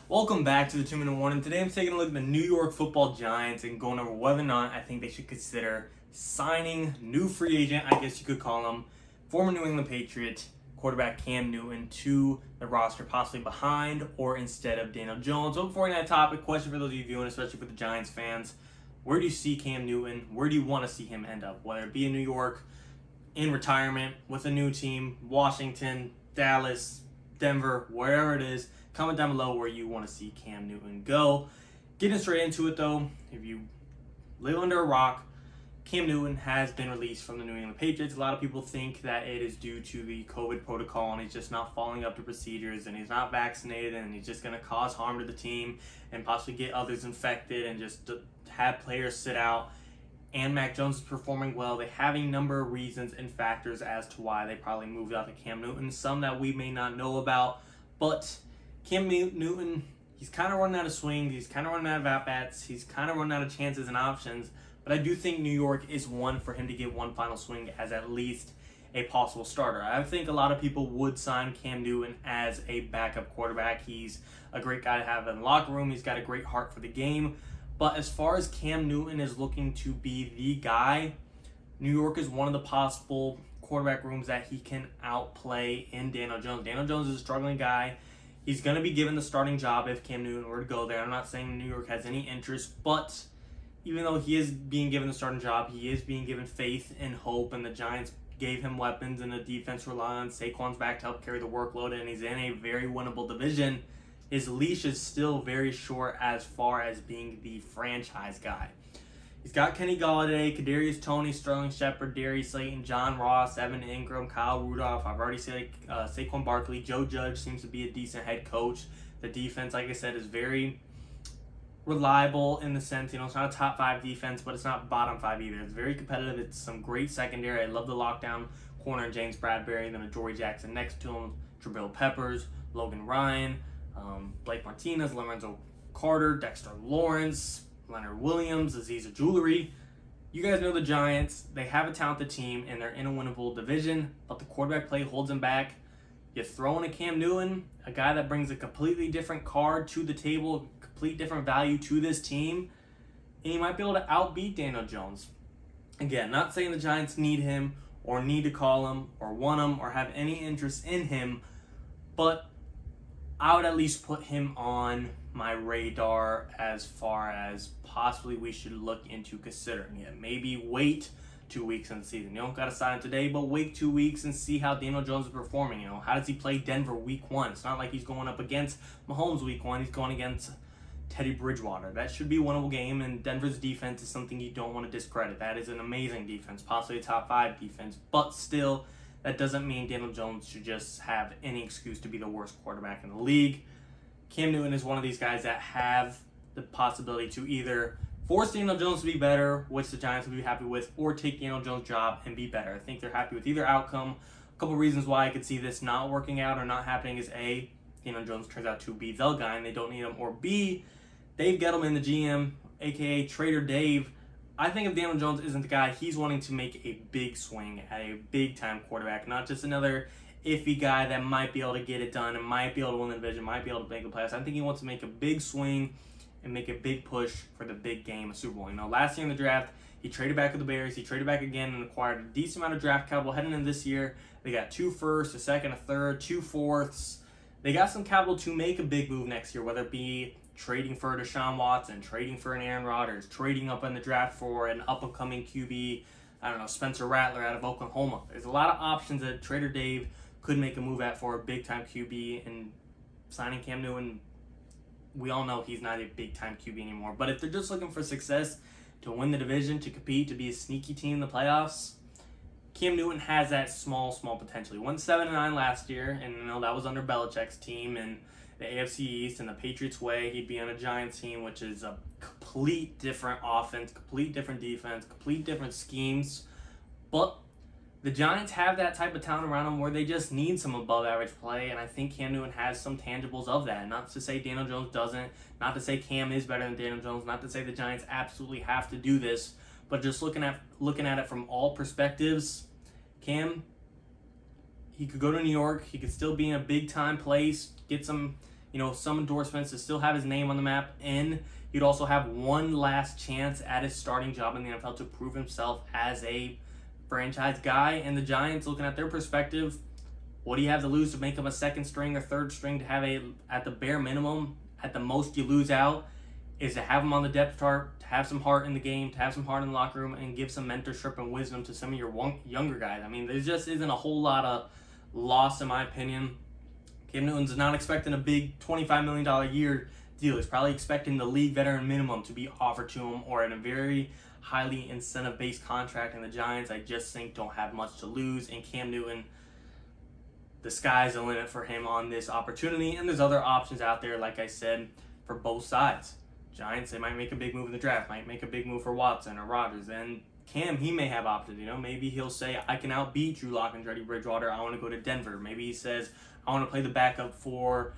Welcome back to the 2 Minute Warning. Today I'm taking a look at the New York Football Giants and going over whether or not I think they should consider signing new free agent, I guess you could call him, former New England Patriot quarterback Cam Newton to the roster, possibly behind or instead of Daniel Jones. So before we get that topic, question for those of you viewing, especially for the Giants fans, where do you see Cam Newton? Where do you want to see him end up? Whether it be in New York, in retirement, with a new team, Washington, Dallas, Denver, wherever it is. Comment down below where you want to see Cam Newton go. Getting straight into it though, if you live under a rock, Cam Newton has been released from the New England Patriots. A lot of people think that it is due to the COVID protocol and he's just not following up to procedures and he's not vaccinated and he's just going to cause harm to the team and possibly get others infected and just have players sit out. And Mac Jones is performing well. They have a number of reasons and factors as to why they probably moved out to Cam Newton. Some that we may not know about, but Cam Newton, he's kind of running out of swings. He's kind of running out of at-bats. He's kind of running out of chances and options. But I do think New York is one for him to get one final swing as at least a possible starter. I think a lot of people would sign Cam Newton as a backup quarterback. He's a great guy to have in the locker room. He's got a great heart for the game. But as far as Cam Newton is looking to be the guy, New York is one of the possible quarterback rooms that he can outplay in Daniel Jones. Daniel Jones is a struggling guy. He's going to be given the starting job if Cam Newton were to go there. I'm not saying New York has any interest, but even though he is being given the starting job, he is being given faith and hope, and the Giants gave him weapons, and the defense relied on Saquon's back to help carry the workload, and he's in a very winnable division. His leash is still very short as far as being the franchise guy. He's got Kenny Golladay, Kadarius Toney, Sterling Shepard, Darius Slayton, John Ross, Evan Ingram, Kyle Rudolph. I've already said Saquon Barkley. Joe Judge seems to be a decent head coach. The defense, like I said, is very reliable in the sense, it's not a top 5 defense, but it's not bottom 5 either. It's very competitive. It's some great secondary. I love the lockdown corner, James Bradbury, then Adoree Jackson next to him, Jabril Peppers, Logan Ryan, Blake Martinez, Lorenzo Carter, Dexter Lawrence, Leonard Williams, Aziza Jewelry. You guys know the Giants. They have a talented team, and they're in a winnable division, but the quarterback play holds them back. You throw in a Cam Newton, a guy that brings a completely different card to the table, complete different value to this team, and he might be able to outbeat Daniel Jones. Again, not saying the Giants need him or need to call him or want him or have any interest in him, but I would at least put him on my radar as far as possibly we should look into considering it. Maybe wait 2 weeks in the season. You don't got to sign today, but wait 2 weeks and see how Daniel Jones is performing. How does he play Denver week 1? It's not like he's going up against Mahomes week 1. He's going against Teddy Bridgewater. That should be a winnable game, and Denver's defense is something you don't want to discredit. That is an amazing defense, possibly a top 5 defense, but still, that doesn't mean Daniel Jones should just have any excuse to be the worst quarterback in the league. Cam Newton is one of these guys that have the possibility to either force Daniel Jones to be better, which the Giants would be happy with, or take Daniel Jones' job and be better. I think they're happy with either outcome. A couple reasons why I could see this not working out or not happening is A, Daniel Jones turns out to be the guy and they don't need him, or B, Dave Gettleman, the GM, aka Trader Dave, I think if Daniel Jones isn't the guy, he's wanting to make a big swing at a big-time quarterback, not just another iffy guy that might be able to get it done and might be able to win the division, might be able to make the playoffs. I think he wants to make a big swing and make a big push for the big game of Super Bowl. Last year in the draft, he traded back with the Bears. He traded back again and acquired a decent amount of draft capital. Heading into this year, they got 2 firsts, a second, a third, 2 fourths. They got some capital to make a big move next year, whether it be trading for Deshaun Watson, trading for an Aaron Rodgers, trading up in the draft for an up-and-coming QB, Spencer Rattler out of Oklahoma. There's a lot of options that Trader Dave could make a move at for a big-time QB, and signing Cam Newton, we all know he's not a big-time QB anymore. But if they're just looking for success, to win the division, to compete, to be a sneaky team in the playoffs, Cam Newton has that small potential. He went 7-9 last year, and that was under Belichick's team and the AFC East and the Patriots way. He'd be on a Giants team, which is a complete different offense, complete different defense, complete different schemes. But the Giants have that type of talent around them where they just need some above-average play, and I think Cam Newton has some tangibles of that. Not to say Daniel Jones doesn't, not to say Cam is better than Daniel Jones, not to say the Giants absolutely have to do this, but just looking at it from all perspectives, Cam, he could go to New York, he could still be in a big-time place, get some, some endorsements to still have his name on the map, and he'd also have one last chance at his starting job in the NFL to prove himself as a franchise guy. And the Giants, looking at their perspective, what do you have to lose to make him a second string or third string, to have at the bare minimum, at the most you lose out, is to have him on the depth chart, to have some heart in the game, to have some heart in the locker room, and give some mentorship and wisdom to some of your younger guys. I mean, there just isn't a whole lot of loss, in my opinion. Cam Newton's not expecting a big $25 million a year deal. He's probably expecting the league veteran minimum to be offered to him, or in a very highly incentive-based contract. And the Giants, I just think, don't have much to lose. And Cam Newton, the sky's the limit for him on this opportunity. And there's other options out there, like I said, for both sides. Giants, they might make a big move in the draft, might make a big move for Watson or Rodgers. And Cam, he may have options. Maybe he'll say, I can outbeat Drew Lock and Teddy Bridgewater. I want to go to Denver. Maybe he says, I want to play the backup for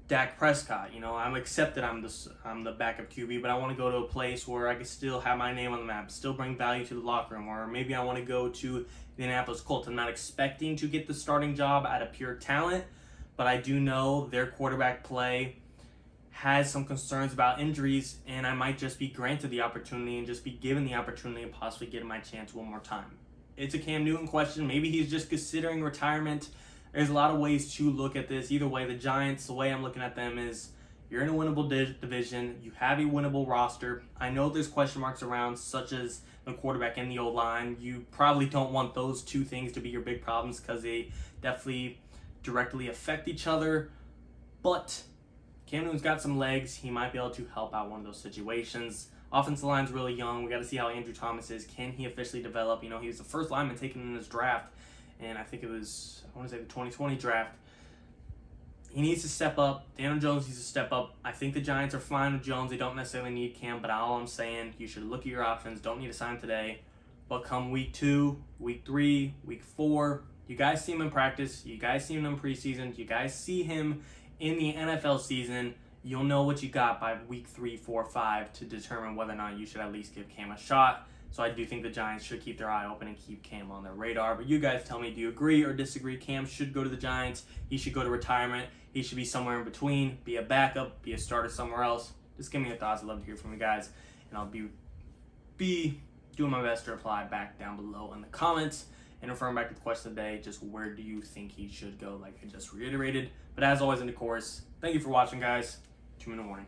Dak Prescott. I'm accepted. I'm the backup QB, but I want to go to a place where I can still have my name on the map, still bring value to the locker room. Or maybe I want to go to the Indianapolis Colts. I'm not expecting to get the starting job out of pure talent, but I do know their quarterback play has some concerns about injuries, and I might just be granted the opportunity and just be given the opportunity and possibly get my chance one more time. It's a Cam Newton question. Maybe he's just considering retirement. There's a lot of ways to look at this. Either way, the Giants, the way I'm looking at them is, you're in a winnable division. You have a winnable roster. I know there's question marks around, such as the quarterback and the O-line. You probably don't want those two things to be your big problems, because they definitely directly affect each other. But Cam Newton's got some legs. He might be able to help out one of those situations. Offensive line's really young. We got to see how Andrew Thomas is. Can he officially develop? He was the first lineman taken in this draft, and I think it was, I want to say, the 2020 draft. He needs to step up. Daniel Jones needs to step up. I think the Giants are fine with Jones. They don't necessarily need Cam, but all I'm saying, you should look at your options. Don't need to sign today. But come week 2, week 3, week 4, you guys see him in practice. You guys see him in preseason. You guys see him in the NFL season. You'll know what you got by week 3, 4, 5 to determine whether or not you should at least give Cam a shot. So I do think the Giants should keep their eye open and keep Cam on their radar. But you guys tell me, do you agree or disagree? Cam should go to the Giants. He should go to retirement. He should be somewhere in between, be a backup, be a starter somewhere else. Just give me your thoughts. I'd love to hear from you guys. And I'll be doing my best to reply back down below in the comments. And referring back to the question of the day, just where do you think he should go, like I just reiterated. But as always, in the course, thank you for watching, guys. 2 Minute Warning.